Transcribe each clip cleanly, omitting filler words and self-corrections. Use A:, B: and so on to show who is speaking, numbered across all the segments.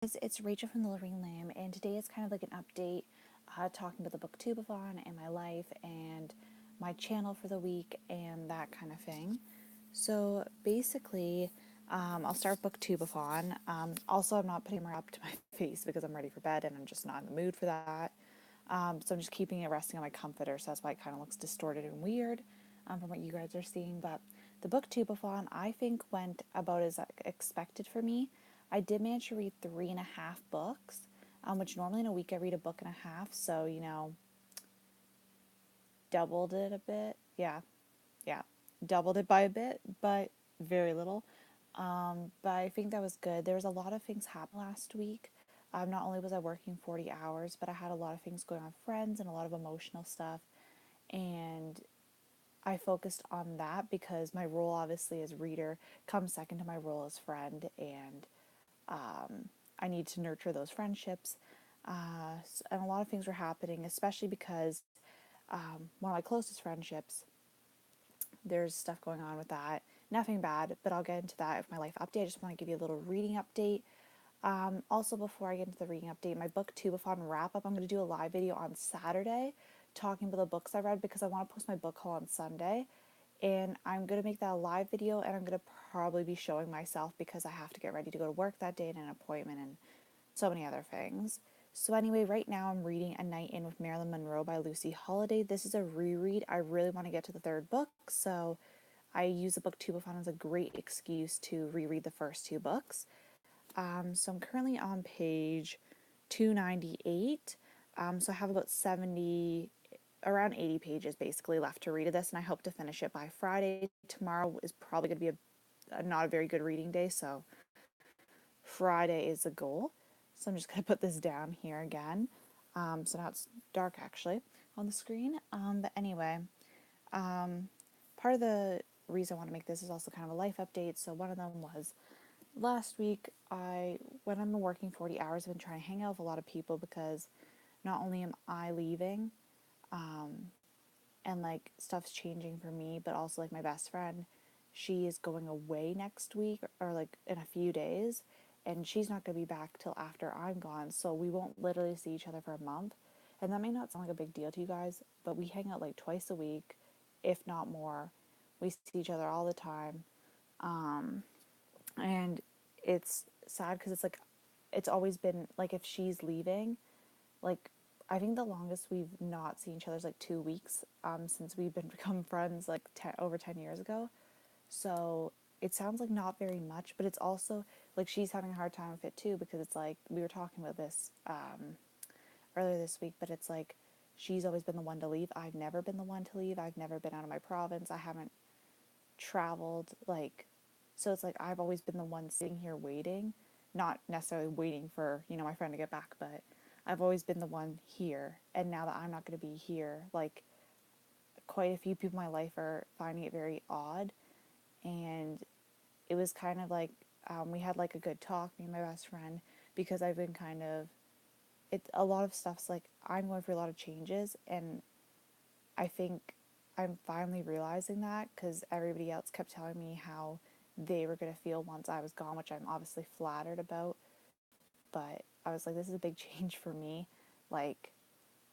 A: It's Rachel from the Lorraine Lamb, and today is kind of like an update, talking about the Booktube-a-thon and my life and my channel for the week and that kind of thing. So basically, I'll start Booktube-a-thon. Also, I'm not putting up to my face because I'm ready for bed and I'm just not in the mood for that. So I'm just keeping it resting on my comforter, so that's why it kind of looks distorted and weird from what you guys are seeing. But the Booktube-a-thon, I think, went about as expected for me. I did manage to read 3.5 books, which normally in a week I read a book and a half, so, doubled it a bit. Yeah, doubled it by a bit, but very little. But I think that was good. There was a lot of things happen last week. Not only was I working 40 hours, but I had a lot of things going on with friends and a lot of emotional stuff. And I focused on that because my role, obviously, as reader comes second to my role as friend. And I need to nurture those friendships. And a lot of things were happening, especially because one of my closest friendships, there's stuff going on with that. Nothing bad, but I'll get into that with my life update. I just want to give you a little reading update. Also, before I get into the reading update, my Booktube-a-thon wrap up, I'm going to do a live video on Saturday talking about the books I read because I want to post my book haul on Sunday. And I'm going to make that a live video, and I'm going to probably be showing myself because I have to get ready to go to work that day and an appointment and so many other things. So anyway, right now I'm reading A Night In with Marilyn Monroe by Lucy Holiday. This is a reread. I really want to get to the third book, so I use the Booktube-a-thon as a great excuse to reread the first two books. So I'm currently on page 298. So I have about 70, around 80 pages basically left to read of this, and I hope to finish it by Friday. Tomorrow is probably going to be a not a very good reading day, so Friday is a goal. So I'm just going to put this down here again. So now it's dark actually on the screen. But anyway, part of the reason I want to make this is also kind of a life update. So one of them was last week, when I'm working 40 hours, I've been trying to hang out with a lot of people because not only am I leaving, and like stuff's changing for me, but also like my best friend, she is going away next week or like in a few days, and she's not going to be back till after I'm gone, so we won't literally see each other for a month. And that may not sound like a big deal to you guys, but we hang out like twice a week, if not more. We see each other all the time. And it's sad because it's like it's always been like if she's leaving, like I think the longest we've not seen each other is like 2 weeks, since we've been become friends like over 10 years ago. So it sounds like not very much, but it's also like she's having a hard time with it too because it's like we were talking about this earlier this week, but it's like she's always been the one to leave. I've never been the one to leave. I've never been out of my province. I haven't traveled, like, so it's like I've always been the one sitting here waiting, not necessarily waiting for, my friend to get back, but I've always been the one here. And now that I'm not going to be here, like, quite a few people in my life are finding it very odd. And it was kind of like, we had like a good talk, me and my best friend, because I've been kind of, a lot of stuff's like, I'm going through a lot of changes, and I think I'm finally realizing that because everybody else kept telling me how they were going to feel once I was gone, which I'm obviously flattered about. But I was like, this is a big change for me. Like,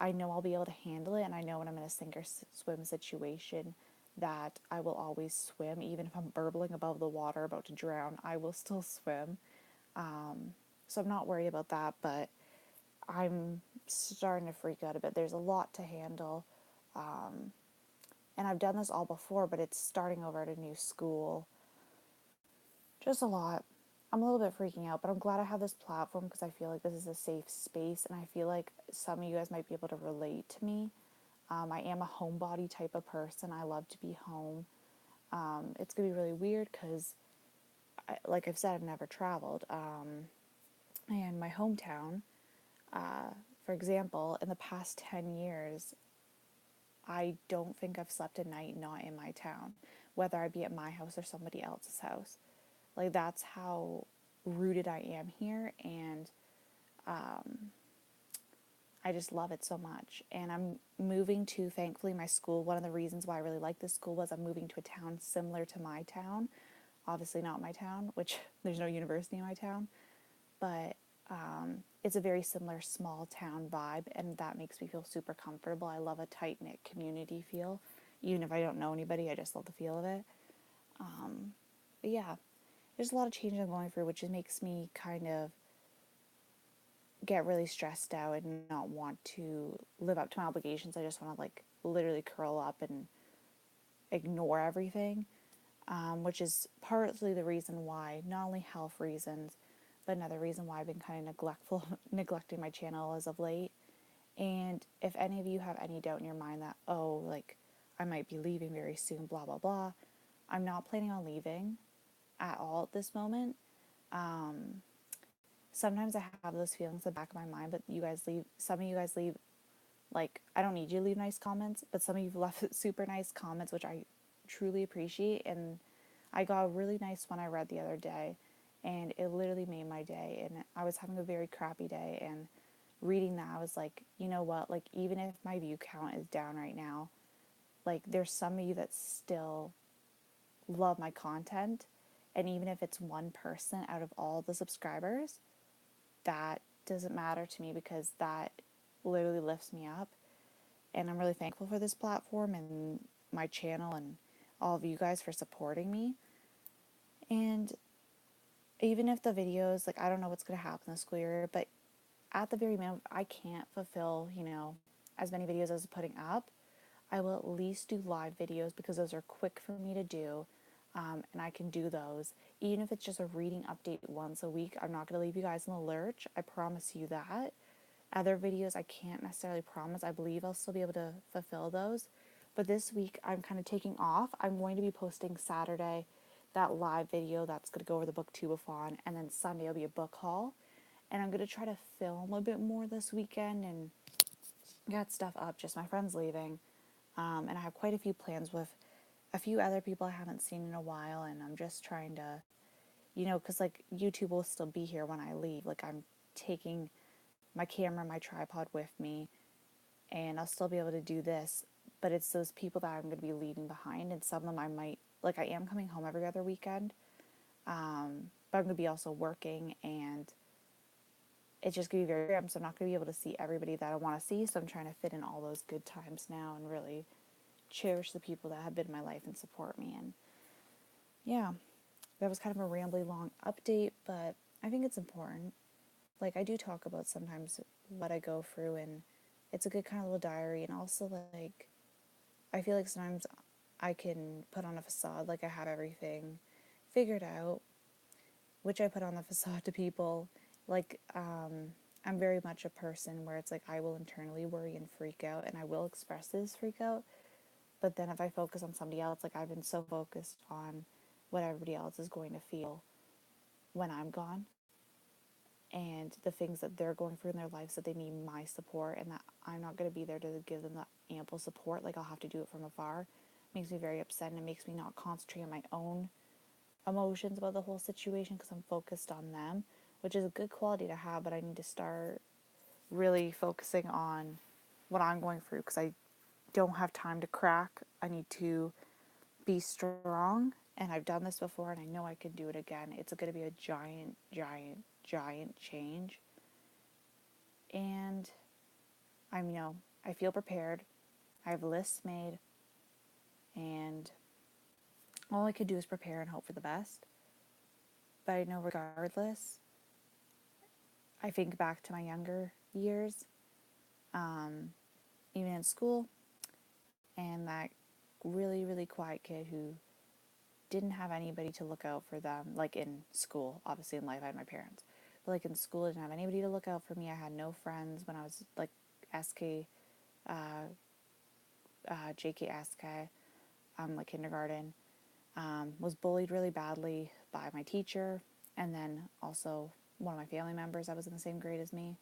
A: I know I'll be able to handle it, and I know when I'm in a sink or swim situation that I will always swim. Even if I'm burbling above the water about to drown, I will still swim. So I'm not worried about that, but I'm starting to freak out a bit. There's a lot to handle. And I've done this all before, but it's starting over at a new school. Just a lot. I'm a little bit freaking out, but I'm glad I have this platform because I feel like this is a safe space, and I feel like some of you guys might be able to relate to me. I am a homebody type of person. I love to be home. It's gonna be really weird because, like I've said, I've never traveled. And my hometown, for example, in the past 10 years, I don't think I've slept a night not in my town, whether I be at my house or somebody else's house. Like, that's how rooted I am here, and I just love it so much. And I'm moving to, thankfully, my school. One of the reasons why I really like this school was I'm moving to a town similar to my town. Obviously, not my town, which there's no university in my town, but it's a very similar small town vibe, and that makes me feel super comfortable. I love a tight knit community feel. Even if I don't know anybody, I just love the feel of it. But yeah, there's a lot of change I'm going through, which just makes me kind of get really stressed out and not want to live up to my obligations. I just want to like literally curl up and ignore everything, which is partly the reason why, not only health reasons, but another reason why I've been kind of neglecting my channel as of late. And if any of you have any doubt in your mind that, oh, like I might be leaving very soon, blah, blah, blah, I'm not planning on leaving at all at this moment. Sometimes I have those feelings in the back of my mind, but some of you guys leave, like, I don't need you to leave nice comments, but some of you have left super nice comments, which I truly appreciate. And I got a really nice one I read the other day, and it literally made my day. And I was having a very crappy day, and reading that, I was like, you know what? Like, even if my view count is down right now, like, there's some of you that still love my content. And even if it's one person out of all the subscribers, that doesn't matter to me because that literally lifts me up. And I'm really thankful for this platform and my channel and all of you guys for supporting me. And even if the videos, like, I don't know what's going to happen this school year, but at the very minimum, I can't fulfill, as many videos as I'm putting up, I will at least do live videos because those are quick for me to do. And I can do those. Even if it's just a reading update once a week, I'm not going to leave you guys in the lurch. I promise you that. Other videos I can't necessarily promise. I believe I'll still be able to fulfill those. But this week I'm kind of taking off. I'm going to be posting Saturday that live video that's going to go over the Booktube-a-thon, and then Sunday will be a book haul. And I'm going to try to film a bit more this weekend and get stuff up. Just my friend's leaving. And I have quite a few plans with a few other people I haven't seen in a while, and I'm just trying to, because like YouTube will still be here when I leave. Like, I'm taking my camera, my tripod with me, and I'll still be able to do this. But it's those people that I'm going to be leaving behind, and some of them I might, like, I am coming home every other weekend, but I'm going to be also working, and it's just going to be very random, so I'm not going to be able to see everybody that I want to see, so I'm trying to fit in all those good times now and really cherish the people that have been in my life and support me. And yeah, that was kind of a rambly long update, but I think it's important. Like, I do talk about sometimes what I go through, and it's a good kind of little diary. And also, like, I feel like sometimes I can put on a facade like I have everything figured out, which I put on the facade to people. Like, I'm very much a person where it's like I will internally worry and freak out, and I will express this freak out. But then if I focus on somebody else, like, I've been so focused on what everybody else is going to feel when I'm gone, and the things that they're going through in their lives, that they need my support, and that I'm not going to be there to give them that ample support. Like, I'll have to do it from afar. It makes me very upset, and it makes me not concentrate on my own emotions about the whole situation because I'm focused on them, which is a good quality to have. But I need to start really focusing on what I'm going through because I don't have time to crack. I need to be strong, and I've done this before, and I know I can do it again. It's going to be a giant, giant, giant change, and I feel prepared. I have lists made, and all I could do is prepare and hope for the best. But I know regardless, I think back to my younger years, even in school, and that really, really quiet kid who didn't have anybody to look out for them. Like, in school, obviously in life I had my parents, but like in school I didn't have anybody to look out for me. I had no friends when I was like SK, JK, SK, like kindergarten. Was bullied really badly by my teacher, and then also one of my family members that was in the same grade as me.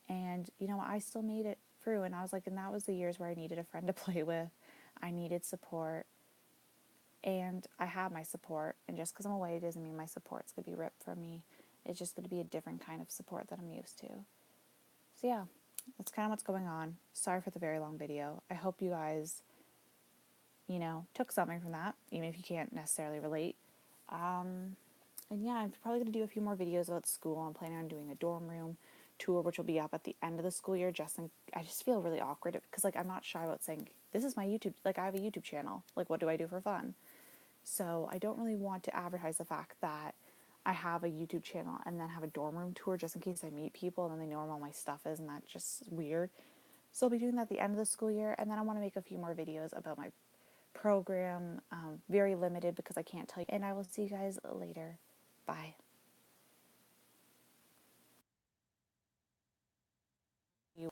A: And I still made it through, and I was like, and that was the years where I needed a friend to play with. I needed support, and I have my support. And just because I'm away doesn't mean my support's going to be ripped from me. It's just going to be a different kind of support that I'm used to. So yeah, that's kind of what's going on. Sorry for the very long video. I hope you guys, took something from that, even if you can't necessarily relate. And yeah, I'm probably going to do a few more videos about school. I'm planning on doing a dorm room tour, which will be up at the end of the school year. I just feel really awkward because like I'm not shy about saying this is my YouTube. Like I have a YouTube channel. Like what do I do for fun? So I don't really want to advertise the fact that I have a YouTube channel and then have a dorm room tour just in case I meet people and then they know where all my stuff is, and that's just weird. So I'll be doing that at the end of the school year, and then I want to make a few more videos about my program. Very limited because I can't tell you. And I will see you guys later. Bye.